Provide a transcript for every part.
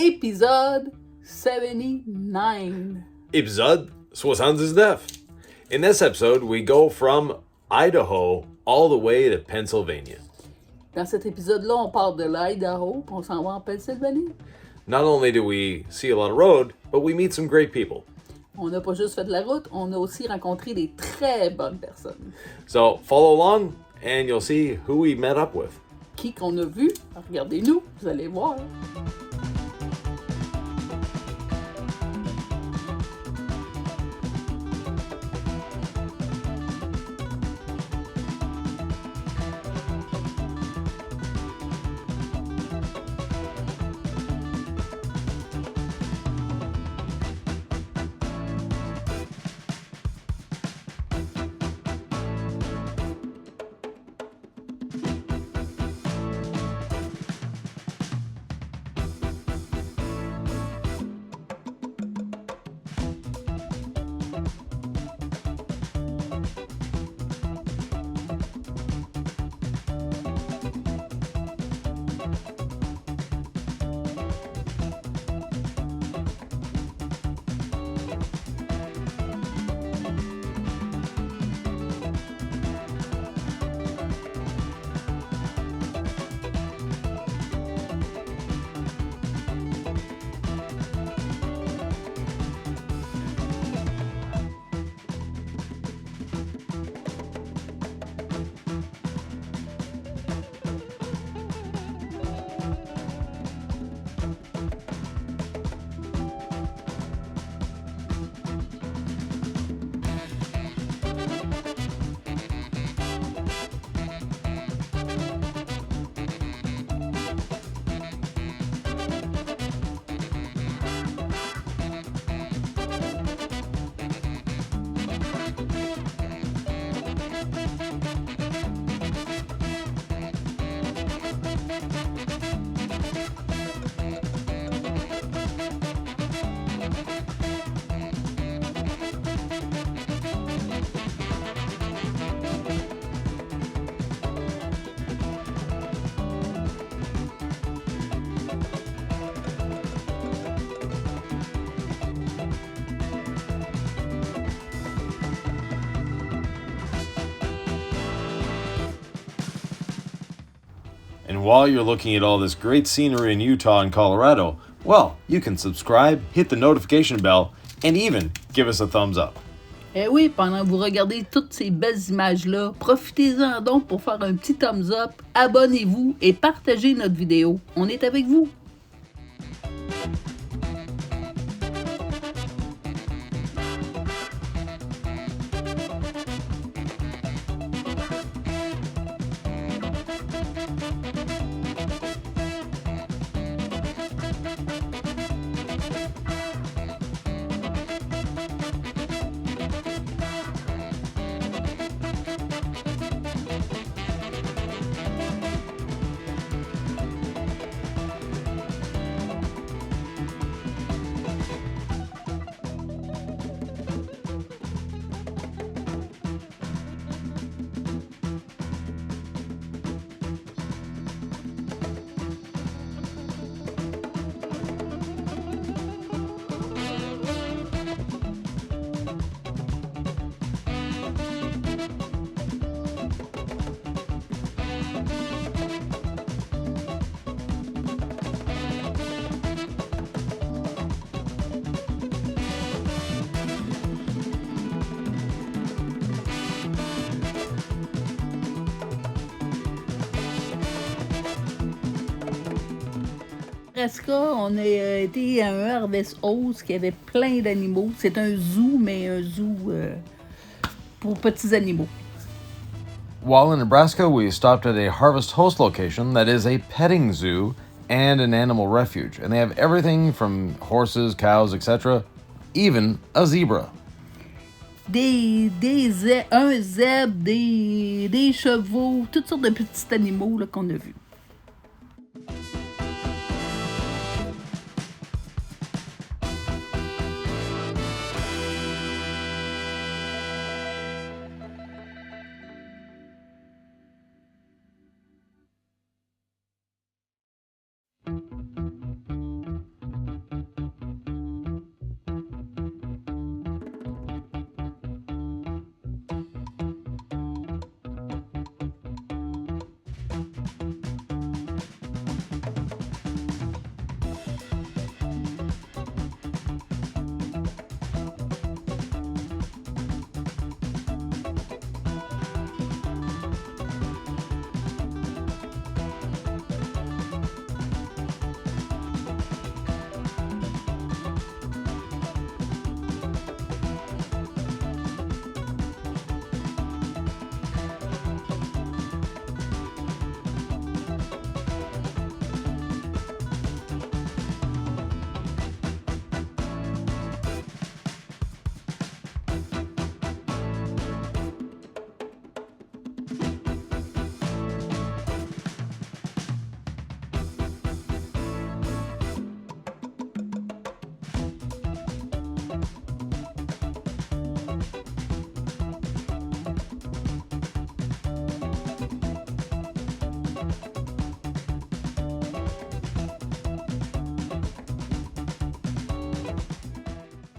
Épisode 79. Épisode 79. In this episode, we go from Idaho all the way to Pennsylvania. Dans cet épisode-là, on part de l'Idaho et on s'en va en Pennsylvanie. Not only do we see a lot of road, but we meet some great people. On n'a pas juste fait de la route, on a aussi rencontré des très bonnes personnes. So follow along and you'll see who we met up with. Qui qu'on a vu? Regardez-nous, vous allez voir. And while you're looking at all this great scenery in Utah and Colorado, well, you can subscribe, hit the notification bell, and even give us a thumbs up. Eh oui, pendant que vous regardez toutes ces belles images-là, profitez-en donc pour faire un petit thumbs up, abonnez-vous et partagez notre vidéo. On est avec vous. Nebraska, on a été à un Harvest House qui avait plein d'animaux. C'est un zoo, mais un zoo pour petits animaux. While in Nebraska, we stopped at a Harvest Host location that is a petting zoo and an animal refuge. And they have everything from horses, cows, etc., even a zebra. Un zèbre, des chevaux, toutes sortes de petits animaux là, qu'on a vus.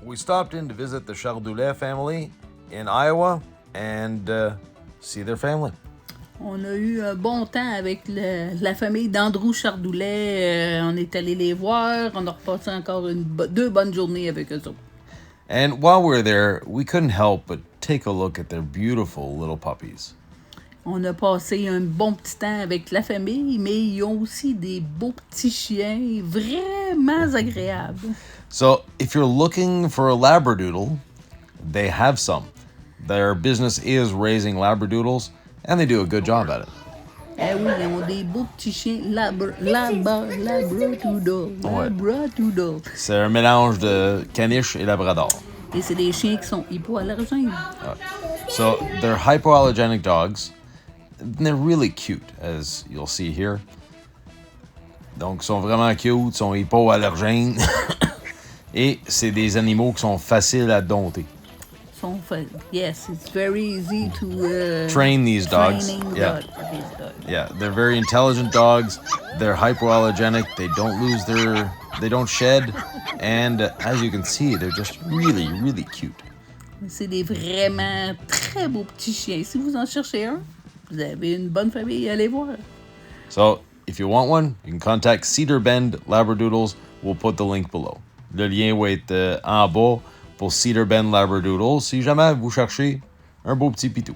we stopped in to visit the Chardoulet family in Iowa and see their family. On a eu un bon temps avec la famille d'Andrew Chardoulet. On est allé les voir. On a repassé encore 2 bonnes journées avec eux autres. And while we were there, we couldn't help but take a look at their beautiful little puppies. On a passé un bon petit temps avec la famille, mais ils ont aussi des beaux petits chiens vraiment agréables. So if you're looking for a Labradoodle, they have some. Their business is raising Labradoodles, and they do a good job at it. Eh oui, ils ont des beaux petits chiens Labradoodle. C'est un mélange de caniche et labrador. Et c'est des chiens qui sont hypoallergènes. So they're hypoallergenic dogs. And they're really cute, as you'll see here. Donc, ils sont vraiment cute, sont hypoallergènes. Et c'est des animaux qui sont faciles à dompter. Yes, it's very easy to train these dogs. Yeah, they're very intelligent dogs. They're hypoallergenic. They don't shed, and as you can see, they're just really, really cute. C'est des vraiment très beaux petits chiens. Si vous en cherchez un, vous avez une bonne famille à aller voir. So, if you want one, you can contact Cedar Bend Labradoodles. We'll put the link below. Le lien va être en bas pour Cedar Bend Labradoodle si jamais vous cherchez un beau petit pitou.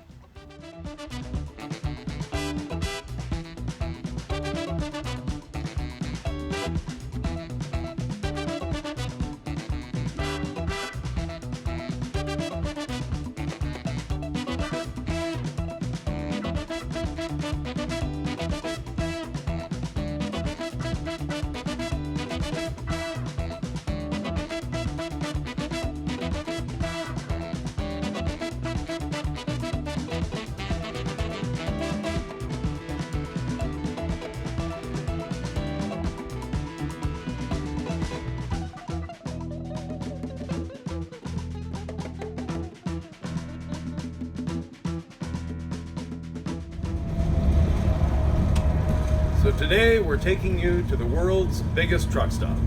So today we're taking you to the world's biggest truck stop.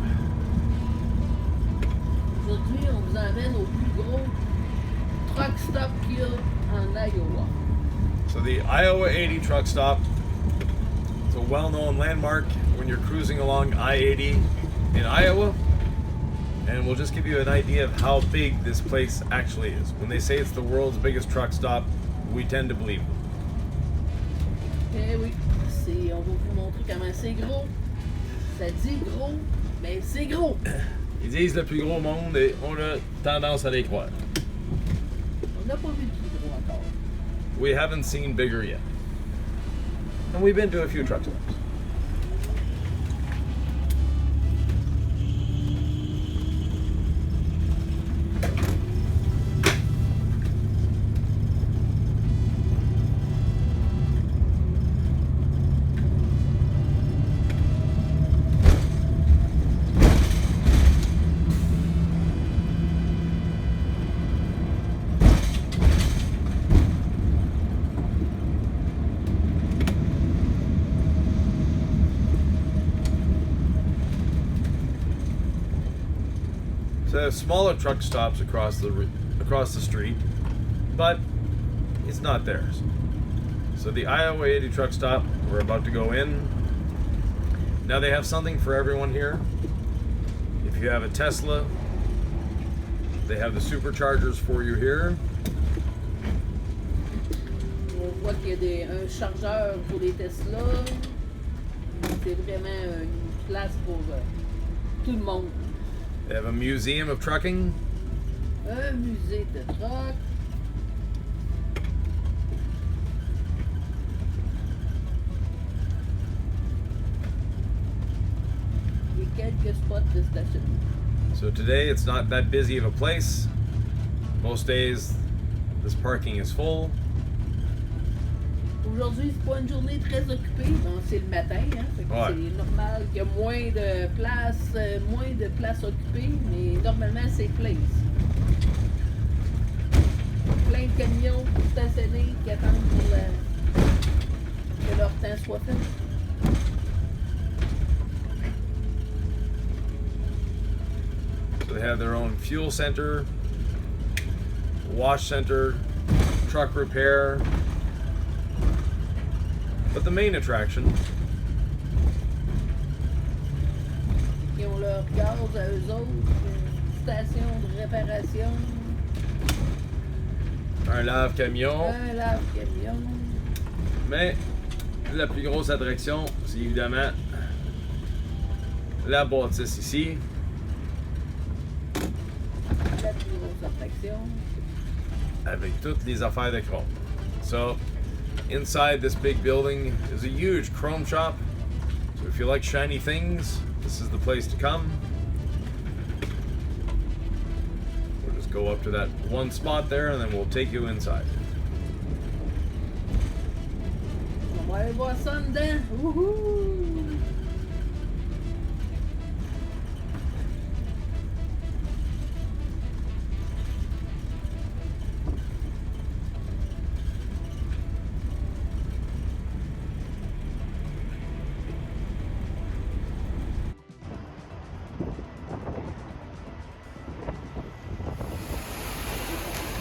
Aujourd'hui, on vous emmène au plus gros truck stop qu'il y a en Iowa. So the Iowa 80 truck stop, it's a well-known landmark when you're cruising along I-80 in Iowa. And we'll just give you an idea of how big this place actually is. When they say it's the world's biggest truck stop, we tend to believe them. Eh oui, on va vous montrer comment c'est gros. Ça dit gros, mais c'est gros. Ils disent le plus gros au monde et on a tendance à les croire. On n'a pas vu de plus gros encore. We haven't seen bigger yet. And we've been to a few truck stops. So smaller truck stops across the street, but it's not theirs. So the Iowa 80 truck stop, we're about to go in. Now they have something for everyone here. If you have a Tesla, they have the superchargers for you here. On voit qu'il y a un chargeur pour les Tesla. C'est vraiment une place pour tout le monde. They have a museum of trucking. Un musée de truck. Et quelques spots de stationnement. So today it's not that busy of a place. Most days this parking is full. Aujourd'hui, c'est pas une journée très occupée. Bon, c'est le matin, hein. C'est normal qu'il y a moins de place occupée, mais normalement, c'est plein. Plein de camions stationnés qui attendent pour que leur temps soit fait. So they have their own fuel center, wash center, truck repair. But the main attraction, Ils ont leur gaz à eux autres, station de réparation, un lave-camion. un lave-camion. Mais la plus grosse attraction, c'est évidemment la bâtisse ici. La plus grosse attraction. Avec toutes les affaires de chrome. So, inside this big building is a huge chrome shop. So if you like shiny things, this is the place to come. We'll just go up to that one spot there and then we'll take you inside. On va aller voir ça en dedans. Wouhou!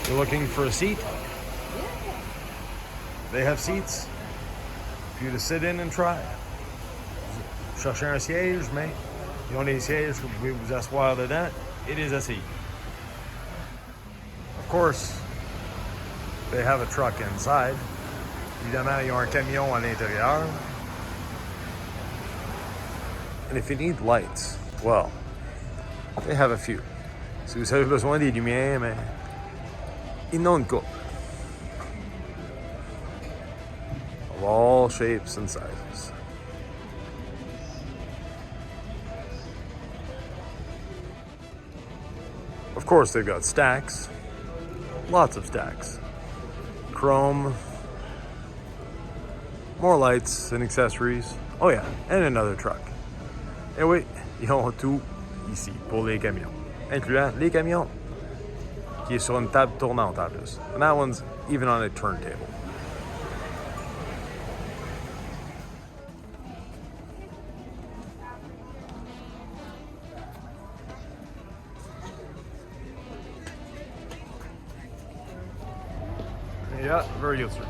You're looking for a seat? They have seats for you to sit in and try. Vous cherchez un siège, mais ils ont des sièges que vous pouvez vous asseoir dedans et des assis. Of course, they have a truck inside. Évidemment, ils ont un camion à l'intérieur. And if you need lights, well, they have a few. Si vous avez besoin des lumières, mais ils n'ont une coupe. Of all shapes and sizes. Of course, they've got stacks. Lots of stacks. Chrome. More lights and accessories. Oh yeah, and another truck. Et oui, ils ont tout ici pour les camions. Incluant les camions, qui est sur une table tournante en plus. And that one's even on a turntable. Yeah, very good, sir.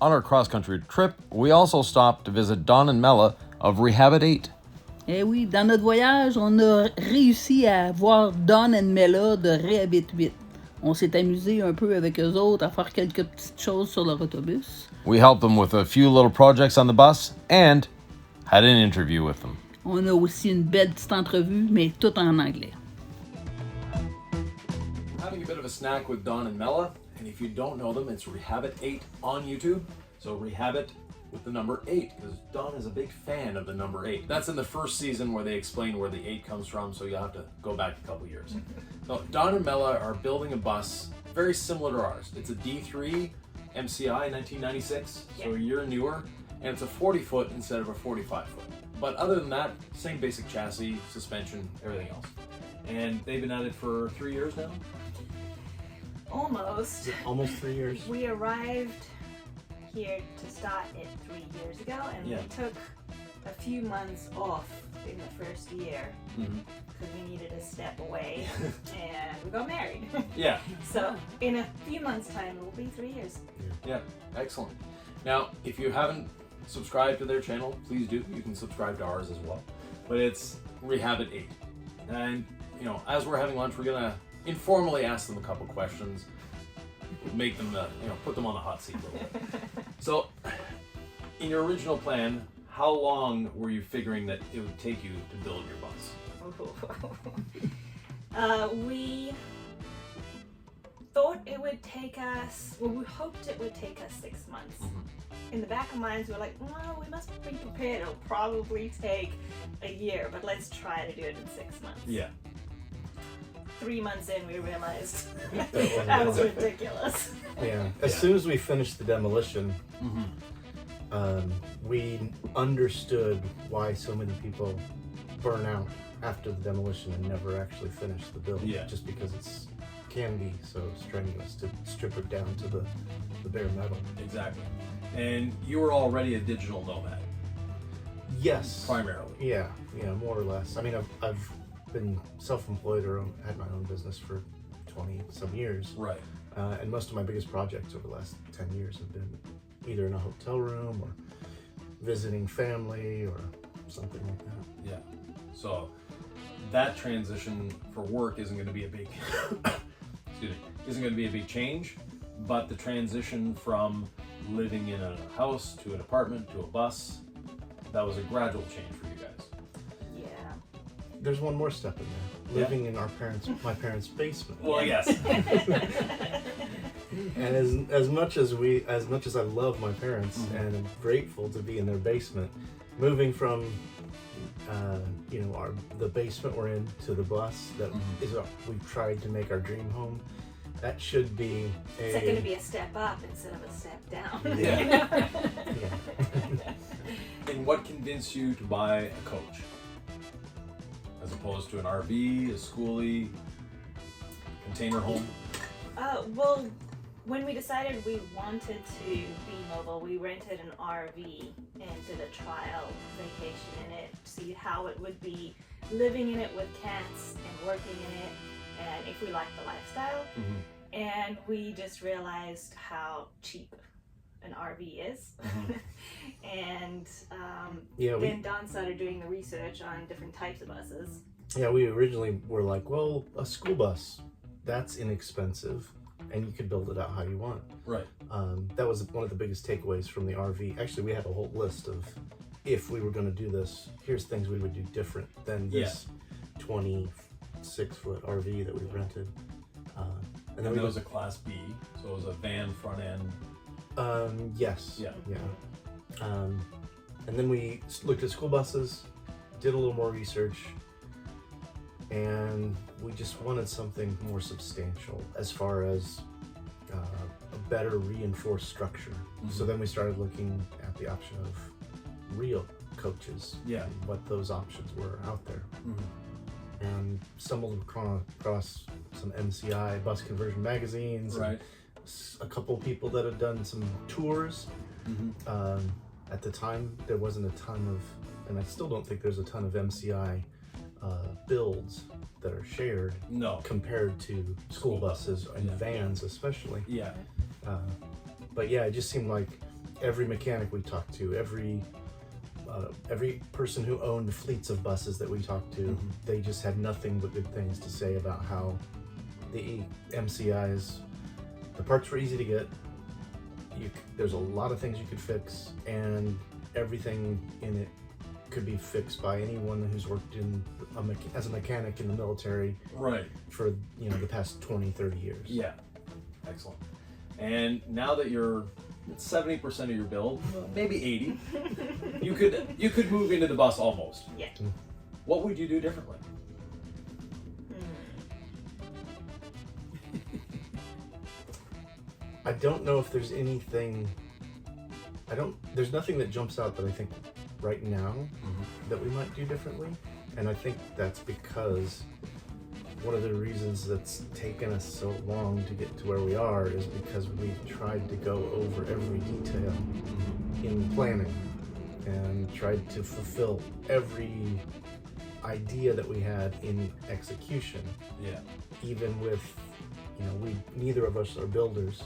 On our cross-country trip, we also stopped to visit Don and Mela of Rehabitat. Eh oui, dans notre voyage, on a réussi à voir Don and Mela de Rehabitat. On s'est amusé un peu avec eux autres à faire quelques petites choses sur leur autobus. We helped them with a few little projects on the bus and had an interview with them. On a aussi une belle petite entrevue, mais tout en anglais. Having a bit of a snack with Don and Mella, and if you don't know them, it's Rehabitat on YouTube. So Rehabit with the number 8, because Don is a big fan of the number 8. That's in the first season where they explain where the 8 comes from, so you'll have to go back a couple years. So Don and Mella are building a bus very similar to ours. It's a D3 MCI 1996, so a year newer, and it's a 40-foot instead of a 45-foot. But other than that, same basic chassis, suspension, everything else. And they've been at it for 3 years now? Almost. Almost 3 years. We arrived here to start it 3 years ago, and we took a few months off in the first year because we needed to step away and we got married. Yeah. So in a few months' time, it will be 3 years. Yeah, excellent. Now, if you haven't subscribed to their channel, please do. You can subscribe to ours as well. But it's Rehabitat. And, you know, as we're having lunch, we're going to informally ask them a couple questions, make them, put them on the hot seat a little bit. So, in your original plan, how long were you figuring that it would take you to build your bus? We thought it would take us, well, we hoped it would take us 6 months. In the back of minds, we were like, well, we must be prepared. It'll probably take a year, but let's try to do it in 6 months. Yeah. 3 months in, we realized that was ridiculous. Yeah. As soon as we finished the demolition, we understood why so many people burn out after the demolition and never actually finish the build. Yeah. Just because it's can be so strenuous to strip it down to the bare metal. Exactly. And you were already a digital nomad, Yes. primarily. Yeah, more or less. I mean, I've been self-employed or had my own business for 20 some years. Right. And most of my biggest projects over the last 10 years have been either in a hotel room or visiting family or something like that. Yeah. So that transition for work isn't going to be a big, isn't going to be a big change, but the transition from living in a house to an apartment to a bus, that was a gradual change for you guys. Yeah. There's one more step in there. Living in my parents' basement. Well, yes. And as much as I love my parents and I'm grateful to be in their basement, moving from the basement we're in to the bus that is we've tried to make our dream home, that should be It's going to be a step up instead of a step down. Yeah. And what convinced you to buy a coach as opposed to an RV, a schoolie, container home? Well, when we decided we wanted to be mobile, we rented an RV and did a trial vacation in it, see how it would be living in it with cats and working in it, and if we liked the lifestyle. And we just realized how cheap an RV is. And then Don started doing the research on different types of buses. Yeah, we originally were like, well, a school bus, that's inexpensive, and you could build it out how you want. Right. That was one of the biggest takeaways from the RV. Actually, we had a whole list of, if we were going to do this, here's things we would do different than this 26-foot RV that we rented. And then there was a Class B, so it was a van front end. Yes. Yeah. And then we looked at school buses, did a little more research, and we just wanted something more substantial as far as a better reinforced structure. So then we started looking at the option of real coaches, and what those options were out there. And stumbled across some MCI bus conversion magazines, right? A couple people that had done some tours. At the time, there wasn't a ton of, and I still don't think there's a ton of MCI builds that are shared. No. Compared to school buses and vans, especially. Yeah. But yeah, it just seemed like every mechanic we talked to, every person who owned fleets of buses that we talked to, they just had nothing but good things to say about how the MCIs, the parts were easy to get. There's a lot of things you could fix, and everything in it could be fixed by anyone who's worked in as a mechanic in the military Right. for the past 20-30 years. Yeah. Excellent. And now that you're at 70% of your build, maybe 80, you could move into the bus almost. Yeah. What would you do differently? I don't know if there's anything. There's nothing that jumps out that I think right now that we might do differently, and I think that's because one of the reasons that's taken us so long to get to where we are is because we've tried to go over every detail in planning and tried to fulfill every idea that we had in execution. Yeah. Even with, neither of us are builders,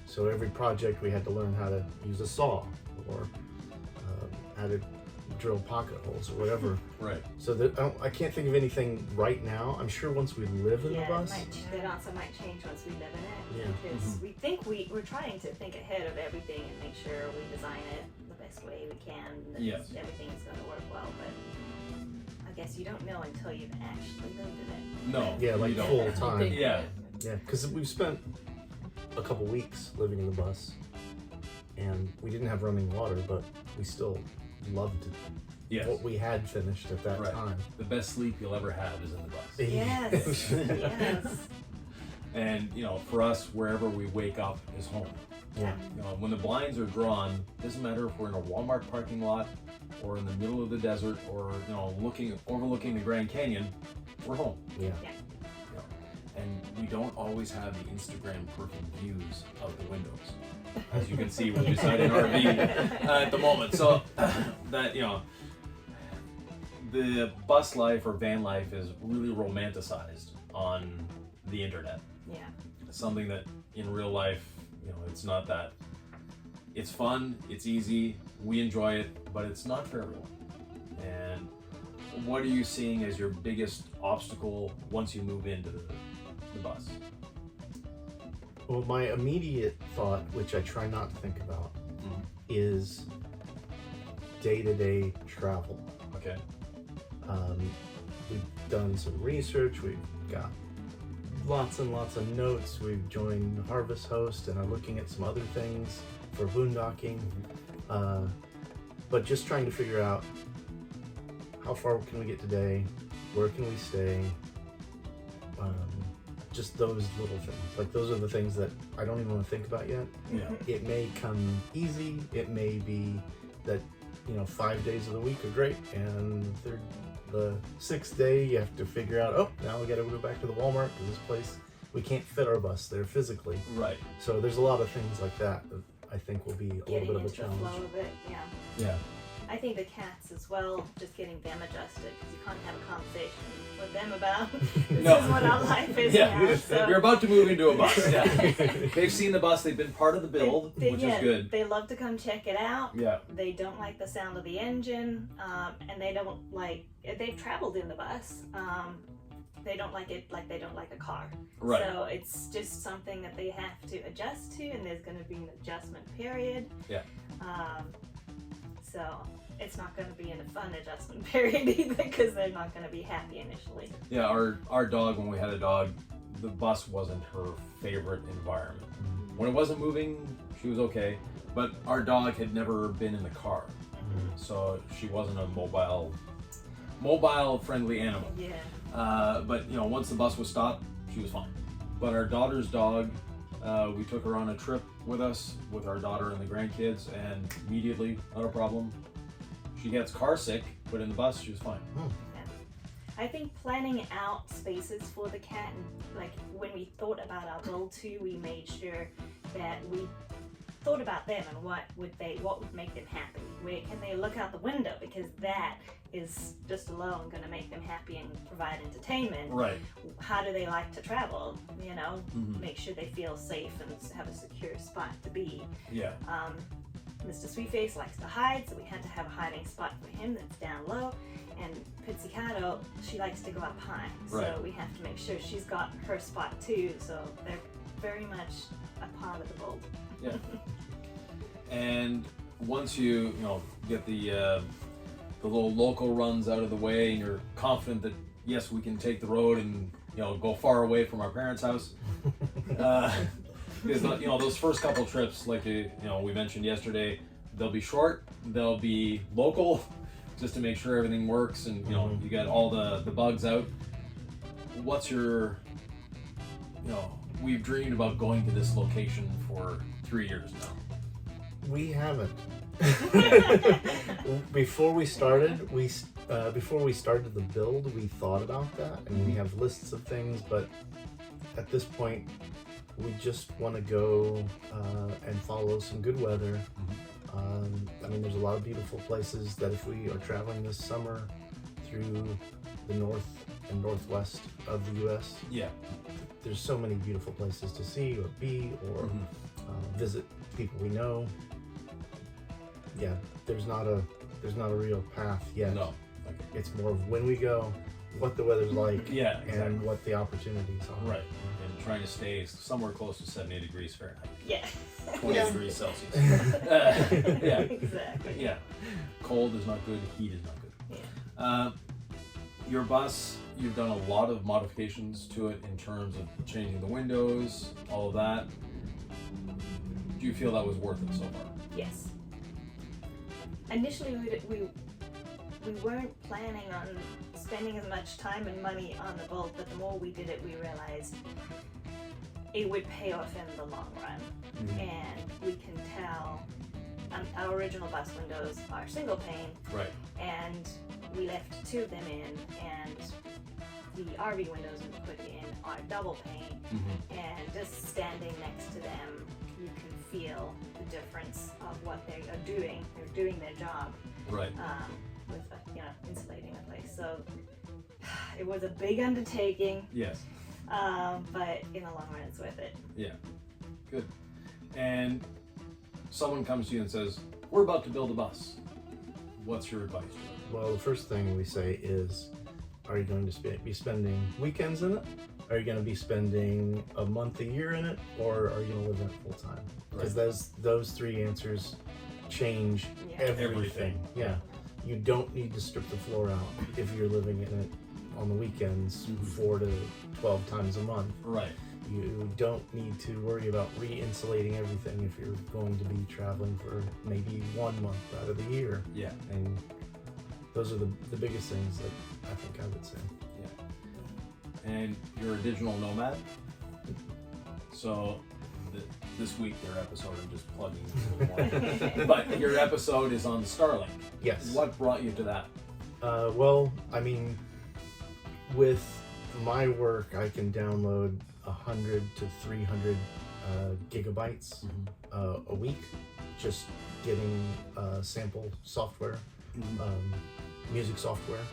so every project we had to learn how to use a saw or how to drill pocket holes or whatever. Right. So I can't think of anything right now. I'm sure once we live in the bus. That also might change once we live in it. Yeah. Because we think we're trying to think ahead of everything and make sure we design it the best way we can. That Yes. everything is going to work well, but I guess you don't know until you've actually lived in it. No. Yeah, like you don't. full time. Yeah. Yeah, because we've spent a couple weeks living in the bus, and we didn't have running water, but we still loved Yes. what we had finished at that Right. time. The best sleep you'll ever have is in the bus. Yes. Yes. And for us, wherever we wake up is home. Yeah. When the blinds are drawn, doesn't matter if we're in a Walmart parking lot or in the middle of the desert or overlooking the Grand Canyon, we're home. Yeah. And we don't always have the Instagram perfect views of the windows, as you can see we're beside an RV at the moment. So that the bus life or van life is really romanticized on the internet. Yeah. Something that in real life, it's not that. It's fun, it's easy, we enjoy it, but it's not for everyone. And what are you seeing as your biggest obstacle once you move into the bus? Well, my immediate thought, which I try not to think about, is day-to-day travel. Okay. We've done some research, we've got lots and lots of notes, we've joined Harvest Host and are looking at some other things for boondocking, but just trying to figure out how far can we get today, where can we stay, just those little things. Like, those are the things that I don't even want to think about yet. Yeah. It may come easy, it may be that 5 days of the week are great, and the sixth day you have to figure out, now we got to go back to the Walmart because this place, we can't fit our bus there physically. Right. So there's a lot of things like that I think will be a little bit of a challenge. The flow of it, yeah. Yeah. I think the cats as well, just getting them adjusted, because you can't have a conversation with them about this No. is what our life is Yeah. now. So You're about to move into a bus. Yeah. They've seen the bus, they've been part of the build, which is good. They love to come check it out. Yeah. They don't like the sound of the engine, and they don't like, they've traveled in the bus. They don't like it like they don't like a car. Right. So it's just something that they have to adjust to, and there's going to be an adjustment period. Yeah. So it's not going to be in a fun adjustment period either, because they're not going to be happy initially. Yeah, our dog, when we had a dog, the bus wasn't her favorite environment. When it wasn't moving, she was okay, but our dog had never been in the car, so she wasn't a mobile friendly animal. Yeah. But once the bus was stopped, she was fine. But our daughter's dog, we took her on a trip with us with our daughter and the grandkids, and immediately, not a problem. She gets car sick, but in the bus she was fine. I think planning out spaces for the cat, and like when we thought about our build too, we made sure that we thought about them and what would make them happy. Where can they look out the window, because that is just alone going to make them happy and provide entertainment. Right. How do they like to travel? Make sure they feel safe and have a secure spot to be. Yeah. Mr. Sweetface likes to hide, so we had to have a hiding spot for him that's down low. And Pizzicato, she likes to go up high, so Right. we have to make sure she's got her spot too. So they're very much a part of the bowl. Yeah. And once you get the little local runs out of the way, and you're confident that yes, we can take the road and go far away from our parents' house. Because those first couple trips, like we mentioned yesterday, they'll be short, they'll be local, just to make sure everything works, and you got all the bugs out. What's your we've dreamed about going to this location for 3 years now. We haven't. Before we started the build, we thought about that, and we have lists of things, but at this point, we just want to go and follow some good weather. I mean, there's a lot of beautiful places that if we are traveling this summer through the north and northwest of the U.S., there's so many beautiful places to see or be or visit people we know. Yeah, there's not a real path yet. No. It's more of when we go, what the weather's like, Yeah, exactly. and what the opportunities are. Right. And trying to stay somewhere close to 70 degrees Fahrenheit. Yeah. 20 Yeah. degrees Celsius. Yeah. Exactly. Yeah. Cold is not good, heat is not good. Yeah. Your bus, you've done a lot of modifications to it in terms of changing the windows, all of that. Do you feel that was worth it so far? Yes. Initially, we weren't planning on spending as much time and money on the bolt, but the more we did it, we realized it would pay off in the long run. And we can tell our original bus windows are single pane, Right. and we left 2 of them in, and the RV windows we put in are double pane, and just standing next to them, you can feel the difference of what they are doing. They're doing their job. Right. With insulating the place. So it was a big undertaking, Yes. but in the long run, it's worth it. Yeah. Good. And someone comes to you and says, "We're about to build a bus." What's your advice to them? Well, the first thing we say is, are you going to be spending weekends in it? Are you going to be spending a month a year in it? Or are you going to live in it full time? Because those 3 answers change everything. Yeah. You don't need to strip the floor out if you're living in it on the weekends 4 to 12 times a month. Right. You don't need to worry about re-insulating everything if you're going to be traveling for maybe 1 month out of the year. Yeah. And those are the biggest things that I think I would say. Yeah. And you're a digital nomad. So this week, their episode, I'm just plugging a little more. But your episode is on the Starlink. Yes. What brought you to that? Well, I mean, with my work, I can download 100 to 300 gigabytes a week, just getting sample software, music software,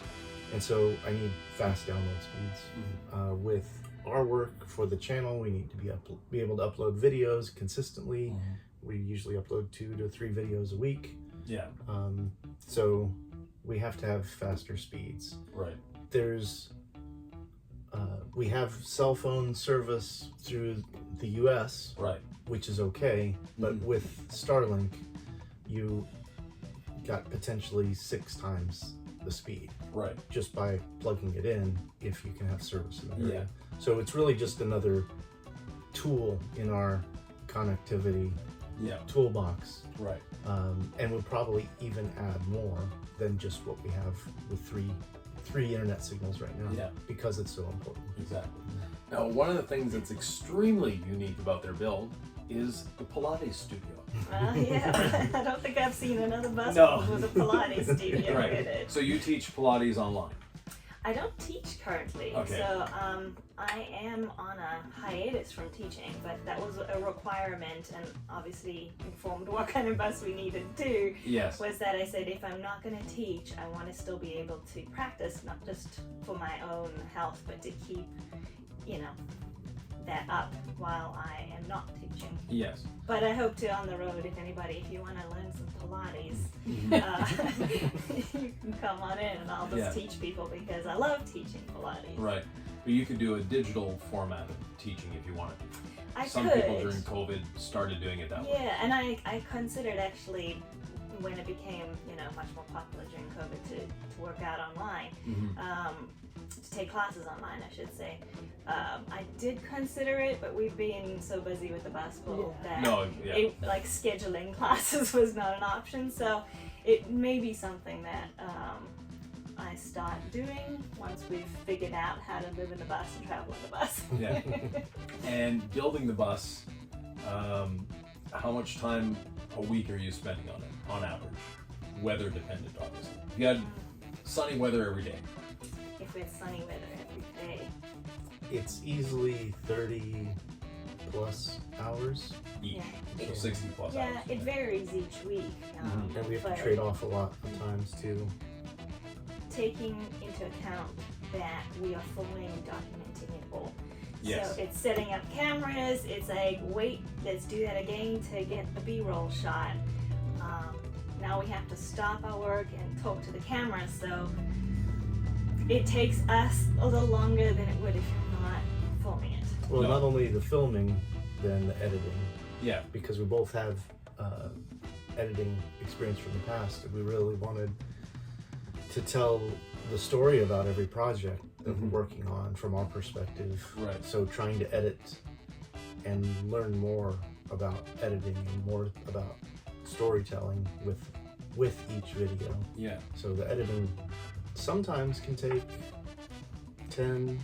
and so I need fast download speeds. With our work for the channel, we need to be able to upload videos consistently. We usually upload 2 to 3 videos a week. Yeah. So we have to have faster speeds. Right. We have cell phone service through the US, Right. which is okay, but with Starlink, you got potentially 6 times the speed Right. just by plugging it in if you can have service in the area. Yeah. So it's really just another tool in our connectivity toolbox. Right. And we'll probably even add more than just what we have with three internet signals right now, because it's so important. Exactly. Now, one of the things that's extremely unique about their build is the Pilates studio. Yeah, I don't think I've seen another bus with a Pilates studio Right. in it. So you teach Pilates online. I don't teach currently, Okay. so I am on a hiatus from teaching, but that was a requirement, and obviously informed what kind of bus we needed to. Yes. Was that I said, if I'm not going to teach, I want to still be able to practice, not just for my own health, but to keep, that up while I am not teaching. Yes. But I hope to on the road, if you want to learn some Pilates, you can come on in and I'll just teach people because I love teaching Pilates. Right. But you could do a digital format of teaching if you wanted to. Some could. people during COVID started doing it that way. Yeah, and I considered actually when it became, much more popular during COVID to work out online, to take classes online, I should say. I did consider it, but we've been so busy with the basketball that scheduling classes was not an option. So it may be something that I start doing once we've figured out how to live in the bus and travel in the bus. Yeah. And building the bus, how much time a week are you spending on it, on average? Weather dependent, obviously. If you had sunny weather every day. If it's sunny weather every day. It's easily 30 plus hours. Each. Yeah. So 60 plus hours. Yeah, it varies each week. And we have to trade off a lot of times too. Taking into account that we are fully documenting it all. Yes. So it's setting up cameras, it's like, wait, let's do that again to get the B-roll shot. Now we have to stop our work and talk to the camera, so it takes us a little longer than it would if you're not filming it. Well, not only the filming, then the editing. Yeah. Because we both have editing experience from the past, and we really wanted to tell the story about every project that we're working on from our perspective. Right. So trying to edit and learn more about editing and more about storytelling with each video. Yeah. So the editing sometimes can take 10,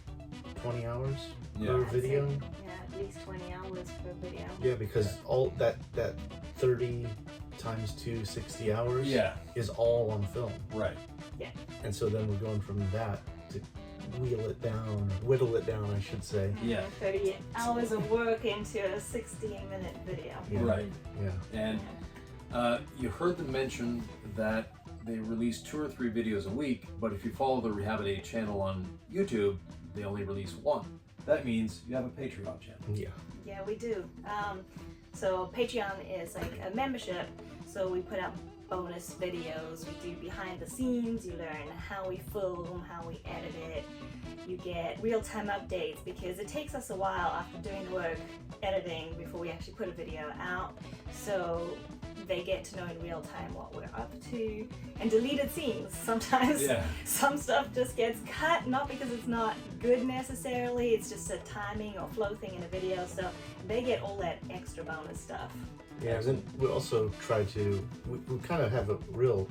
20 hours per I'd video. say, at least 20 hours per video. Yeah, because all that 30 times 2, 60 hours is all on film. Right. Yeah. And so then we're going from that to whittle it down, I should say. Yeah. 30 hours of work into a 16-minute video. Yeah. Right. Yeah. And you heard them mention that they release 2 or 3 videos a week, but if you follow the Rehabitat channel on YouTube, they only release 1. That means you have a Patreon channel. Yeah. Yeah, we do. So Patreon is like a membership, so we put out bonus videos, we do behind the scenes, you learn how we film, how we edit it, you get real-time updates because it takes us a while after doing the work editing before we actually put a video out, so they get to know in real time what we're up to, and deleted scenes. Sometimes some stuff just gets cut, not because it's not good necessarily, it's just a timing or flow thing in a video, so they get all that extra bonus stuff. Yeah, and then we also try to, we kind of have a real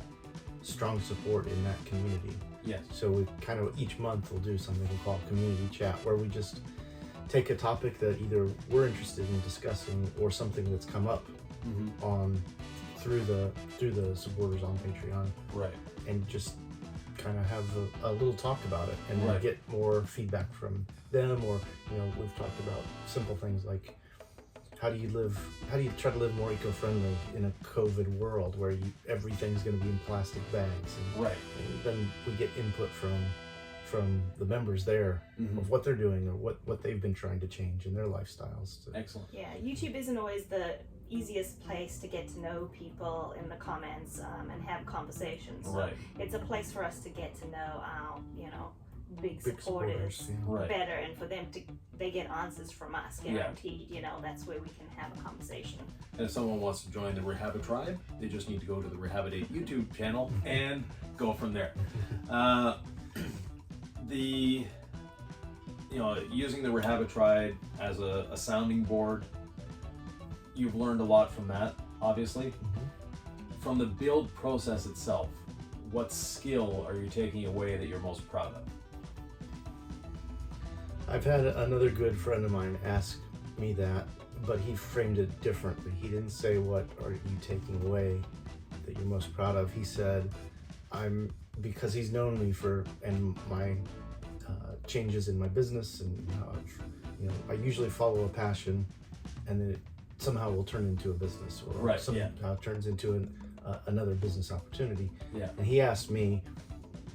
strong support in that community. Yes. So we kind of, each month we'll do something we call community chat, where we just take a topic that either we're interested in discussing or something that's come up on through the supporters on Patreon. Right. And just kind of have a little talk about it and then get more feedback from them, or, we've talked about simple things like, how do you try to live more eco-friendly in a COVID world where everything's going to be in plastic bags? And then we get input from the members there of what they're doing or what they've been trying to change in their lifestyles. Excellent. Yeah, YouTube isn't always the easiest place to get to know people in the comments and have conversations. So it's a place for us to get to know our, big supporters better, and for them they get answers from us guaranteed. That's where we can have a conversation. And if someone wants to join the Rehabitat tribe, they just need to go to the Rehabitat YouTube channel and go from there. Using the Rehabitat tribe as a sounding board, you've learned a lot from that, obviously. From the build process itself, what skill are you taking away that you're most proud of? I've had another good friend of mine ask me that, but he framed it differently. He didn't say, what are you taking away that you're most proud of? He said, because he's known me and my changes in my business, and I usually follow a passion, and then it somehow will turn into a business, or somehow turns into another business opportunity. Yeah. And he asked me,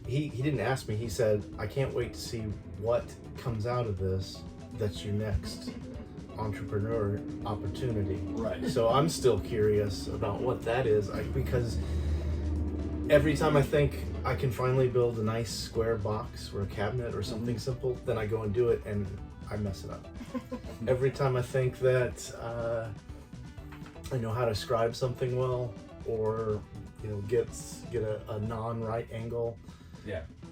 he didn't ask me, he said, I can't wait to see what comes out of this that's your next entrepreneur opportunity. Right. So I'm still curious about what that is, because every time I think I can finally build a nice square box or a cabinet or something simple, then I go and do it and I mess it up. Every time I think that I know how to scribe something well, or get a non-right angle,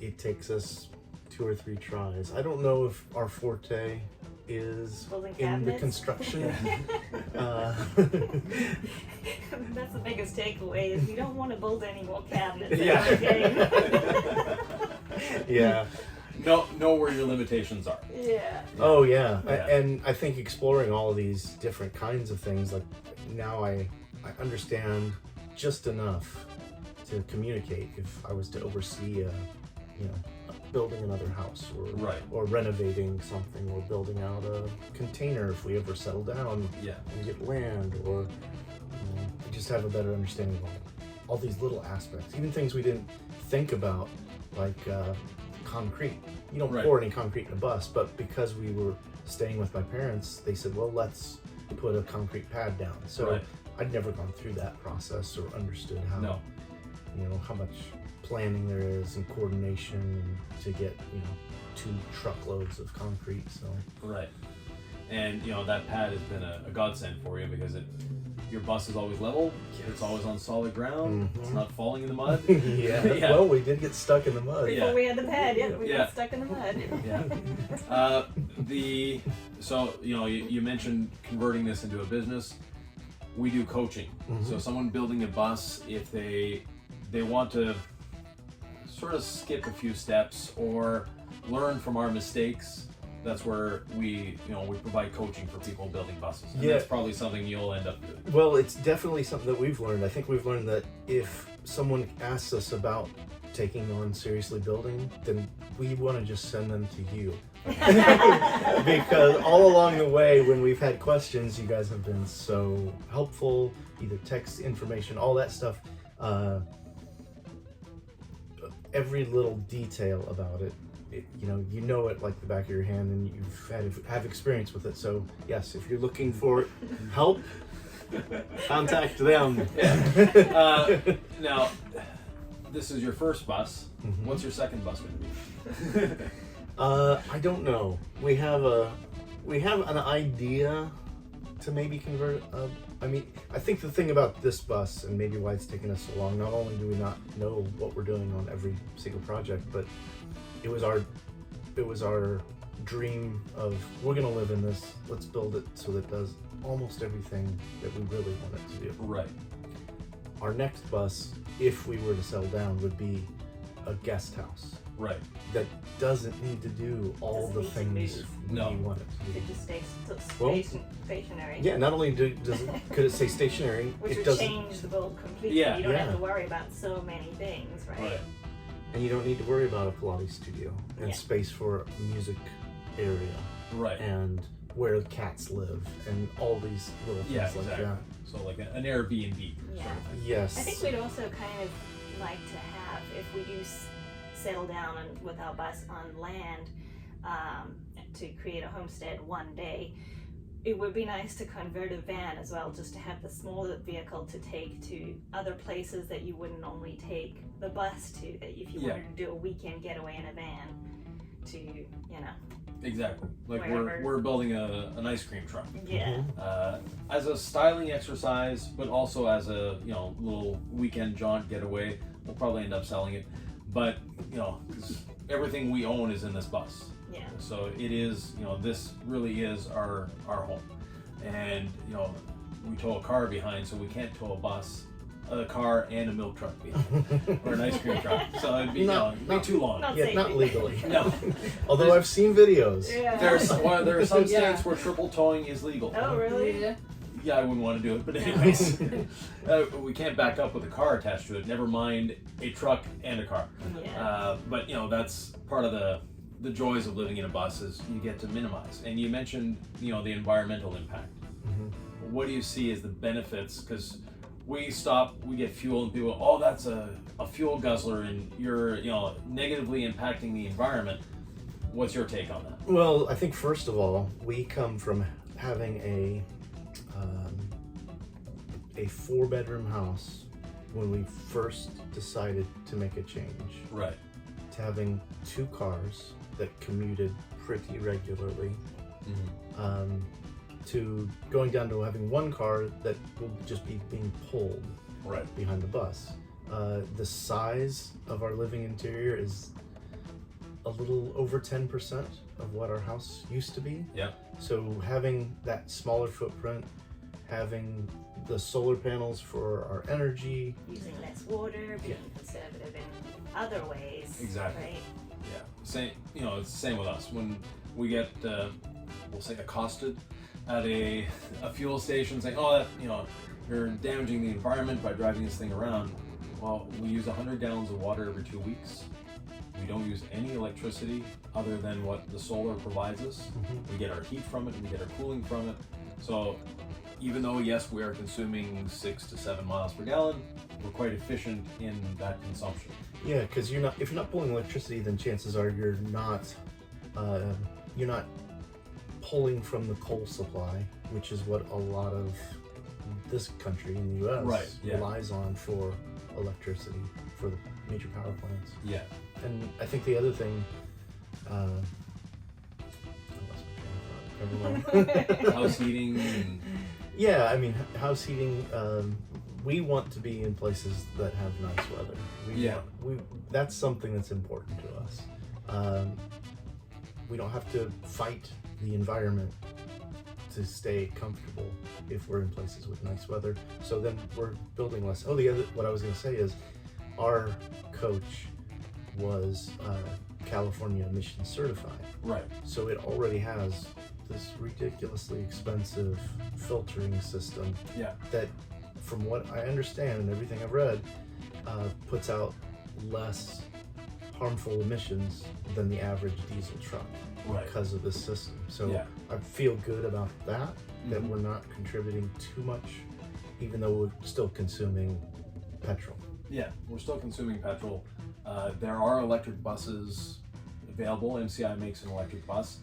it takes us 2 or 3 tries. I don't know if our forte is Building in the cabinets. construction. That's the biggest takeaway, is we don't want to build any more cabinets. Yeah. Yeah. Know where your limitations are. Yeah. Oh yeah. Yeah. And I think exploring all of these different kinds of things, like now I understand just enough to communicate if I was to oversee building another house, or renovating something, or building out a container if we ever settle down and get land, or I just have a better understanding of all these little aspects, even things we didn't think about, like concrete. You don't pour any concrete in a bus, but because we were staying with my parents, they said, well, let's put a concrete pad down. So I'd never gone through that process or understood how how much planning there is and coordination to get 2 truckloads of concrete. So and that pad has been a godsend for you, because your bus is always level, it's always on solid ground, it's not falling in the mud. Yeah. Well, we did get stuck in the mud. Before we had the pad, we got stuck in the mud. So you mentioned converting this into a business. We do coaching. So someone building a bus, if they want to sort of skip a few steps or learn from our mistakes, that's where we provide coaching for people building buses. And that's probably something you'll end up doing. Well, it's definitely something that we've learned. I think we've learned that if someone asks us about taking on seriously building, then we want to just send them to you. Because all along the way, when we've had questions, you guys have been so helpful, either text information, all that stuff. Every little detail about it, you know it like the back of your hand, and you've have experience with it. So yes, if you're looking for help, contact them. Now, this is your first bus. What's your second bus going to be? I don't know. We have an idea to maybe convert. I think the thing about this bus, and maybe why it's taken us so long, not only do we not know what we're doing on every single project, but it was our dream of, we're gonna live in this, let's build it so that it does almost everything that we really want it to do. Right. Our next bus, if we were to settle down, would be a guest house. Right. That doesn't need to do all the things we want it to do. It just stays stationary. Yeah, not only could it stay stationary, Which it would doesn't. change the build completely. Yeah. You don't have to worry about so many things, right? And you don't need to worry about a Pilates studio and space for a music area. Right. And where the cats live and all these little things like that. So like an Airbnb. Yeah. Sort of thing. Yes. I think we'd also kind of like to have, if we do settle down with our bus on land, to create a homestead one day, it would be nice to convert a van as well, just to have the smaller vehicle to take to other places that you wouldn't normally take the bus to, that if you wanted to do a weekend getaway in a van to, Exactly. Like wherever. we're building an ice cream truck. Yeah. As a styling exercise, but also as a little weekend jaunt getaway. We'll probably end up selling it, but 'cause everything we own is in this bus. Yeah. So it is, this really is our home, and we tow a car behind, so we can't tow a bus, a car, and a milk truck behind, or an ice cream truck. So it'd be not too long. Not Yeah, not legally. No. Although I've seen videos. Yeah. There are some states where triple towing is legal. Oh, really? Yeah. Yeah, I wouldn't want to do it, but anyways, we can't back up with a car attached to it. Never mind a truck and a car. Yeah. But that's part of the joys of living in a bus, is you get to minimize. And you mentioned the environmental impact. What do you see as the benefits? Because we get fuel, and people, oh, that's a fuel guzzler, and you're negatively impacting the environment. What's your take on that? Well, I think first of all, we come from having a 4-bedroom house when we first decided to make a change, Right. to having 2 cars that commuted pretty regularly, to going down to having 1 car that will just be being pulled Right. behind the bus. The size of our living interior is a little over 10% of what our house used to be. Yeah. So having that smaller footprint, having the solar panels for our energy. Using less water, being conservative in other ways. Exactly. Right? Yeah. Same. It's the same with us. When we get, we'll say, accosted at a fuel station, saying, "Oh, that you're damaging the environment by driving this thing around." Well, we use 100 gallons of water every 2 weeks. We don't use any electricity other than what the solar provides us. We get our heat from it, and we get our cooling from it. So even though, yes, we are consuming 6 to 7 miles per gallon, we're quite efficient in that consumption. Yeah, because if you're not pulling electricity, then chances are you're not pulling from the coal supply, which is what a lot of this country in the U.S. relies on for electricity for the major power plants. Yeah. And I think the other thing, I lost my train of thought. Never mind. House heating. And... Yeah, I mean, house heating. We want to be in places that have nice weather. That's something that's important to us. We don't have to fight the environment to stay comfortable if we're in places with nice weather. So then we're building less. Oh, what I was going to say is, our coach was California emission certified. Right. So it already has this ridiculously expensive filtering system. Yeah. That, from what I understand and everything I've read, puts out less harmful emissions than the average diesel truck because of this system. So I feel good about that we're not contributing too much, even though we're still consuming petrol. Yeah, we're still consuming petrol. There are electric buses available. MCI makes an electric bus,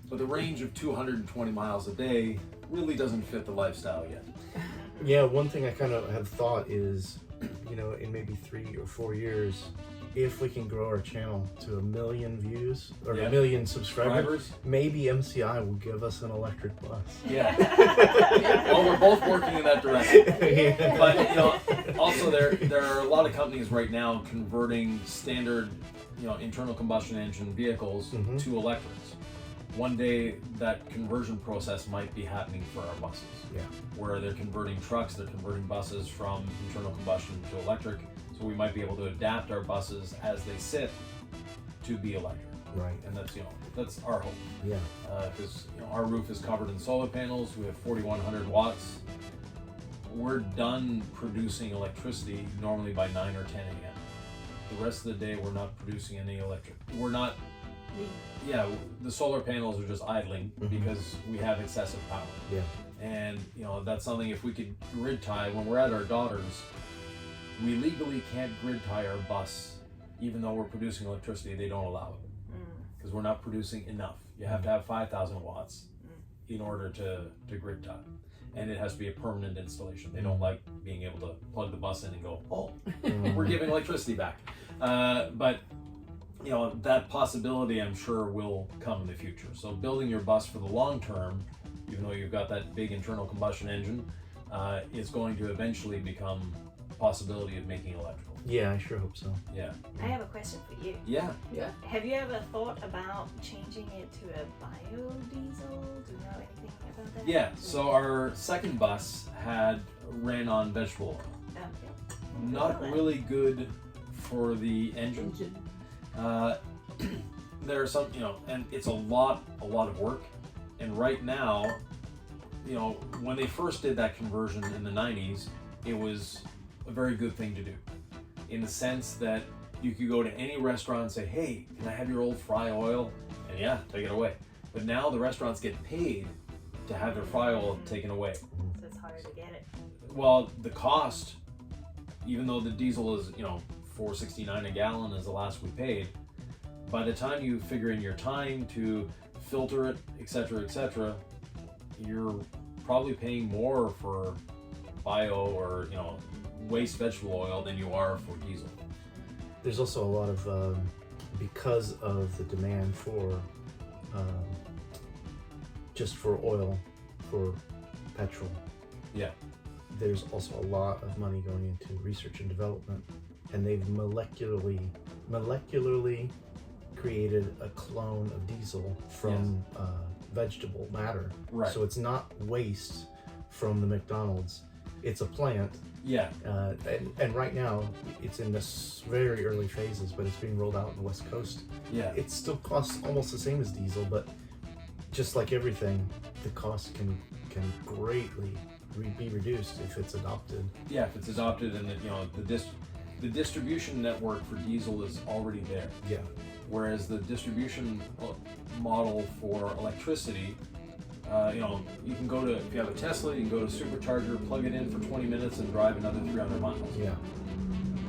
but the range of 220 miles a day really doesn't fit the lifestyle yet. Yeah, one thing I kind of have thought is, in maybe 3 or 4 years, if we can grow our channel to 1 million views or 1 million subscribers, maybe MCI will give us an electric bus. Yeah. Well, we're both working in that direction. But also there are a lot of companies right now converting standard, internal combustion engine vehicles to electrics. One day that conversion process might be happening for our buses. Yeah. Where they're converting trucks, they're converting buses from internal combustion to electric. So we might be able to adapt our buses as they sit to be electric. Right. And that's our hope. Yeah. Because our roof is covered in solar panels. We have 4,100 watts. We're done producing electricity normally by 9 or 10 a.m. The rest of the day, we're not producing any electric. We're not. Yeah, the solar panels are just idling because we have excessive power. Yeah. And that's something, if we could grid tie when we're at our daughter's. We legally can't grid tie our bus, even though we're producing electricity. They don't allow it because we're not producing enough. You have to have 5,000 watts in order to grid tie, and it has to be a permanent installation. They don't like being able to plug the bus in and go, "Oh, we're giving electricity back." But that possibility, I'm sure, will come in the future. So building your bus for the long term, even though you've got that big internal combustion engine, is going to eventually become possibility of making electrical. Yeah, I sure hope so. Yeah. I have a question for you. Yeah. Have you ever thought about changing it to a biodiesel? Do you know anything about that? Yeah. So our second bus ran on vegetable oil. Not really good for the engine. There are some, and it's a lot of work. And right now, when they first did that conversion in the 90s, it was a very good thing to do, in the sense that you could go to any restaurant and say, "Hey, can I have your old fry oil?" And yeah, take it away. But now the restaurants get paid to have their fry oil taken away. So it's harder to get it. Well, the cost, even though the diesel is, $4.69 a gallon is the last we paid, by the time you figure in your time to filter it, etc., you're probably paying more for bio or waste vegetable oil than you are for diesel. There's also a lot of because of the demand for just for oil, for petrol. Yeah. There's also a lot of money going into research and development, and they've molecularly created a clone of diesel from vegetable matter. Right. So it's not waste from the McDonald's. It's a plant. Yeah. And right now it's in this very early phases, but it's being rolled out on the West Coast. Yeah. It still costs almost the same as diesel, but just like everything, the cost can greatly be reduced if it's adopted. Yeah, if it's adopted, and the distribution network for diesel is already there. Yeah. Whereas the distribution model for electricity, you can go to, if you have a Tesla, you can go to a supercharger, plug it in for 20 minutes and drive another 300 miles. Yeah.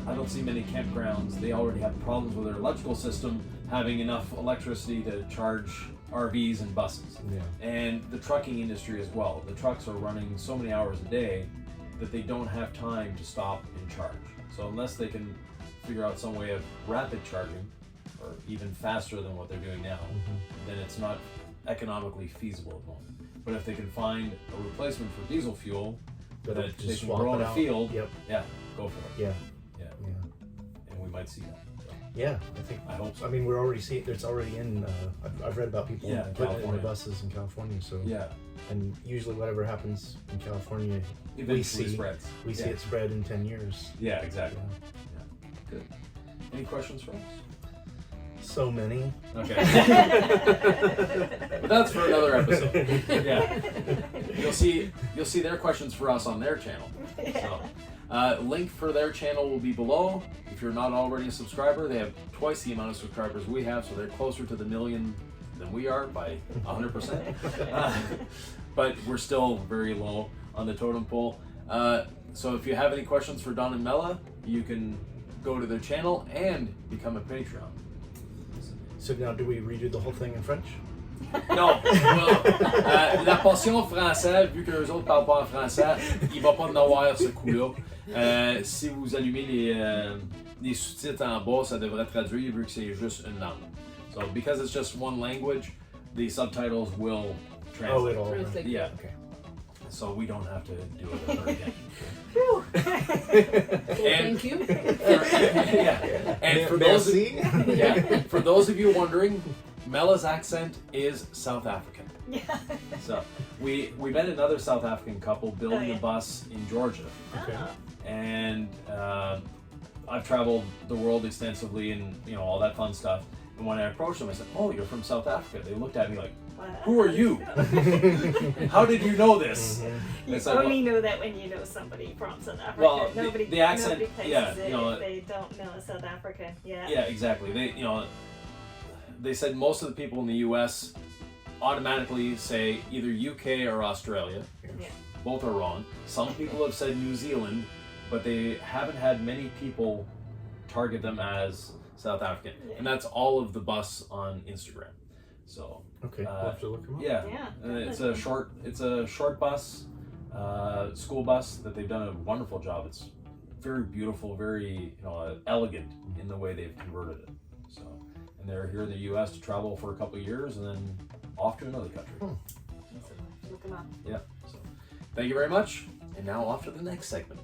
I don't see many campgrounds, they already have problems with their electrical system having enough electricity to charge RVs and buses. Yeah. And the trucking industry as well. The trucks are running so many hours a day that they don't have time to stop and charge. So unless they can figure out some way of rapid charging, or even faster than what they're doing now, then it's not economically feasible at the moment. But if they can find a replacement for diesel fuel that they just can swap grow in it a out. field, Yep. yeah, go for it. Yeah. Yeah. Yeah. And we might see that. So, Yeah. I hope so. I mean, we're already seeing. It's already in. I've read about people Yeah, putting it in California. the buses in California. So. Yeah, And usually, whatever happens in California, eventually spreads. we see it spread in 10 years. Yeah, exactly. Yeah. Good. Any questions for us? So many. Okay. But that's for another episode. Yeah. You'll see their questions for us on their channel. So, link for their channel will be below. If you're not already a subscriber, they have twice the amount of subscribers we have, so they're closer to the million than we are by 100%. But we're still very low on the totem pole. So if you have any questions for Don and Mela, you can go to their channel and become a Patreon. So now, do we redo the whole thing in French? Non, la portion française, vu que les autres parlent pas en français, il va pas en avoir ce coup-là. Si vous allumez les sous-titres en bas, ça devrait traduire vu que c'est juste une langue. So because it's just one language, the subtitles will translate. Oh, it'll. Translate. Yeah. Okay. So we don't have to do it ever again. Thank you. Yeah. And for those, for those of you wondering, Mela's accent is South African. Yeah. So we met another South African couple building a bus in Georgia, Okay. and I've traveled the world extensively and all that fun stuff. And when I approached them, I said, "Oh, you're from South Africa." They looked at me like, "Who are you? How did you know this?" You It's like, only know that when you know somebody from South Africa. Well, nobody, the accent, nobody places yeah, it if they don't know a South African. Yeah. Yeah, exactly. They said most of the people in the U.S. automatically say either UK or Australia. Yeah. Both are wrong. Some people have said New Zealand, but they haven't had many people target them as South African, and that's all of the bus on Instagram. So Okay. We'll have to look them up. yeah, Yeah, it's a short bus, school bus that they've done a wonderful job. It's very beautiful, very elegant in the way they've converted it. So, and they're here in the U.S. to travel for a couple of years and then off to another country. Look them up. Yeah. So, thank you very much, and now off to the next segment.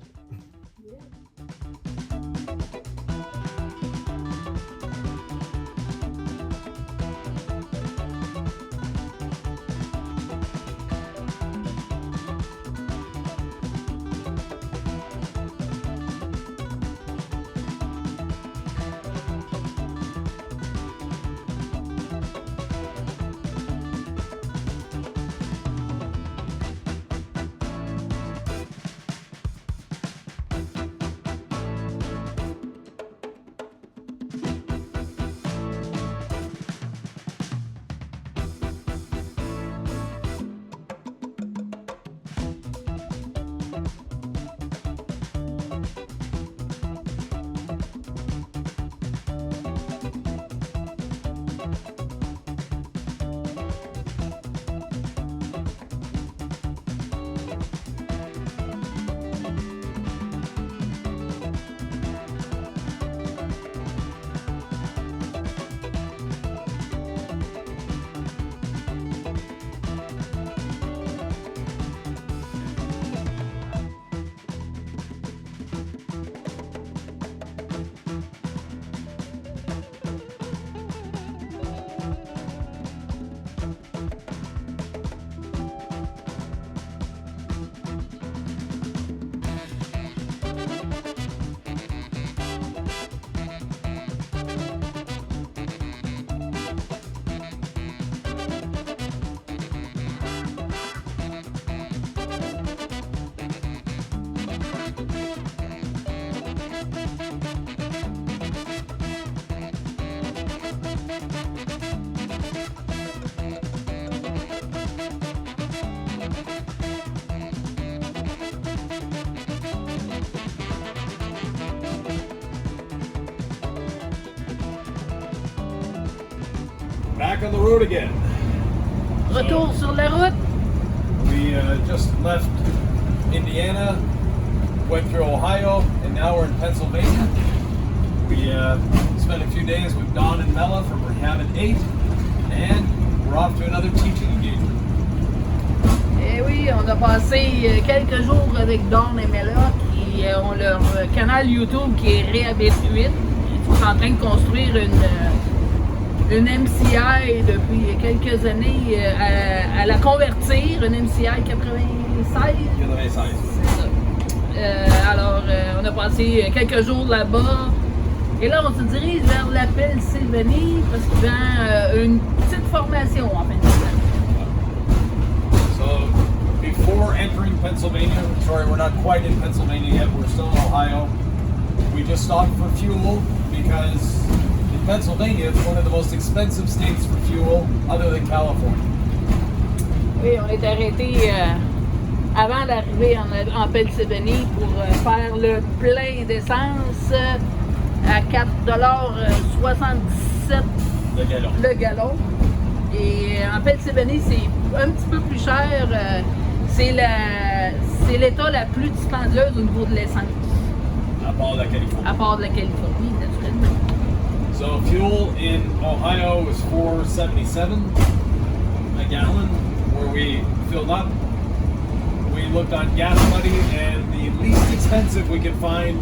back on the road again. Retour sur la route. We just left Indiana, went through Ohio, and now we're in Pennsylvania. We spent a few days with Don and Mella from Rehabitat, and we're off to another teaching engagement. Eh oui, on a passé quelques jours avec Don et Mella qui ont leur canal YouTube qui est Rehabitat. Ils sont en train de construire une MCI depuis quelques années à la convertir, une MCI 96. C'est ça. Alors, on a passé quelques jours là-bas. Et là, on se dirige vers la Pennsylvanie parce qu'il y a une petite formation en Pennsylvanie. So, before entering Pennsylvania, sorry, we're not quite in Pennsylvania yet, we're still in Ohio. We just stopped for fuel because in Pennsylvania, it's one of the most expensive states for fuel other than California. Oui, on est arrêté avant d'arriver en Pennsylvanie pour faire le plein d'essence à 4,77$ le gallon. Et en Pennsylvanie, c'est un petit peu plus cher. C'est l'État la plus dispendieuse au niveau de l'essence. À part la Californie. À part de la Californie, naturellement. So fuel in Ohio is $4.77 a gallon, where we filled up. We looked on Gas Buddy, and the least expensive we could find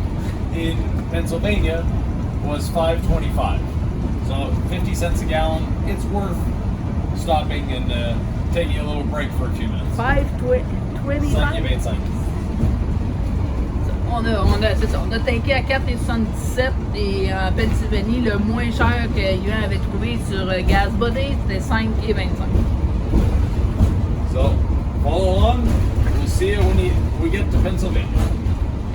in Pennsylvania was $5.25. So 50 cents a gallon. It's worth stopping and taking a little break for a few minutes. $5.25. C'est ça, on a tanké à 4,77 et en Pennsylvanie, le moins cher que Yuan avait trouvé sur Gas Buddy, c'était 5,25. So, follow along. We'll see you when we get to Pennsylvania.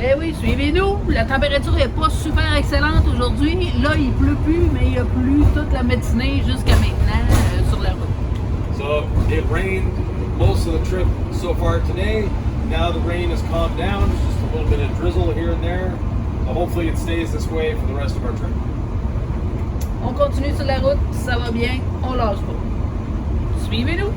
Eh oui, suivez-nous. La température n'est pas super excellente aujourd'hui. Là, il pleut plus, mais il a plu toute la matinée jusqu'à maintenant sur la route. So, it rained most of the trip so far today. Now the rain has calmed down. It's just a little bit of drizzle here and there. But hopefully it stays this way for the rest of our trip. On continue sur la route, ça va bien, on lâche pas. Suivez-nous.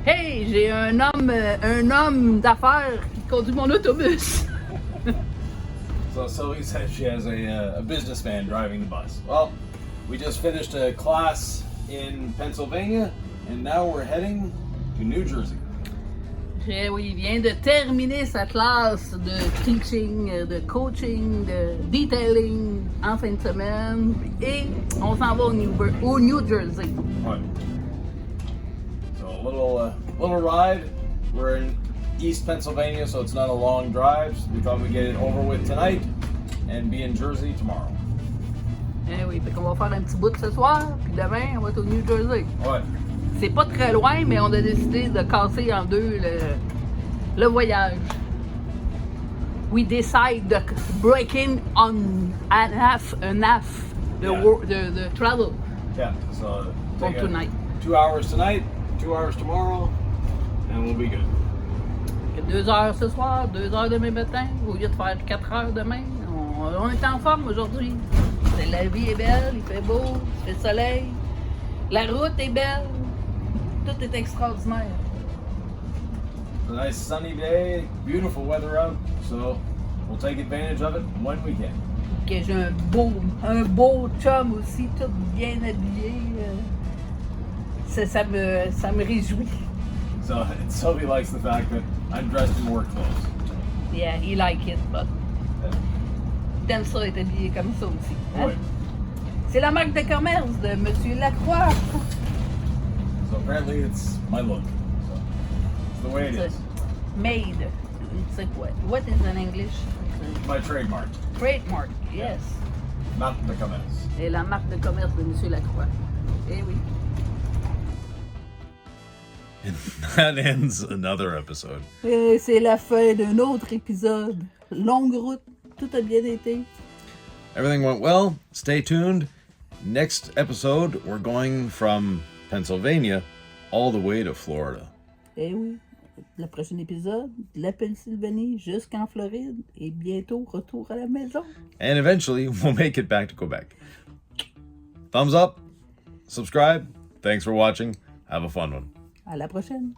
Hey, j'ai un homme d'affaires qui conduit mon autobus. So Sylvie says she has a businessman driving the bus. Well, we just finished a class in Pennsylvania, and now we're heading to New Jersey. Oui, il vient de terminer sa classe de teaching, de coaching, de detailing en fin de semaine. Et on s'en va au New Jersey. Right. So a little ride. We're in East Pennsylvania, so it's not a long drive. So we thought we'd get it over with tonight and be in Jersey tomorrow. Eh oui, fait qu'on va faire un petit bout ce soir, puis demain, on va être au New Jersey. Ouais. C'est pas très loin, mais on a décidé de casser en deux le voyage. We decide to break in on half the travel Yeah. So for take tonight. 2 hours tonight, 2 hours tomorrow, and we'll be good. 2 heures ce soir, 2 heures demain matin, au lieu de faire 4 heures demain. On est en forme aujourd'hui. La vie est belle, il fait beau, il fait soleil. La route est belle. Tout est extraordinaire. It's a nice sunny day, beautiful weather out, so we'll take advantage of it when we can. Que j'ai un beau chum aussi, tout bien habillé. Ça me réjouit. So Sylvie likes the fact that I'm dressed in work clothes. Yeah, he like it, but t'aimes ça être habillé comme ça aussi. Hein? Ouais. C'est la marque de commerce de Monsieur Lacroix. So apparently it's my look. So it's the way it is. Made. It's like what is in English? My trademark, Trademark, yes. not the commerce. Et la marque de commerce de Monsieur Lacroix. Eh oui. And that ends another episode. Et c'est la fin d'un autre épisode. Longue route, tout a bien été. Everything went well. Stay tuned. Next episode, we're going from Pennsylvania all the way to Florida. Eh oui. Le prochain épisode, de la Pennsylvanie jusqu'en Floride. Et bientôt, retour à la maison. And eventually, we'll make it back to Quebec. Thumbs up. Subscribe. Thanks for watching. Have a fun one. À la prochaine.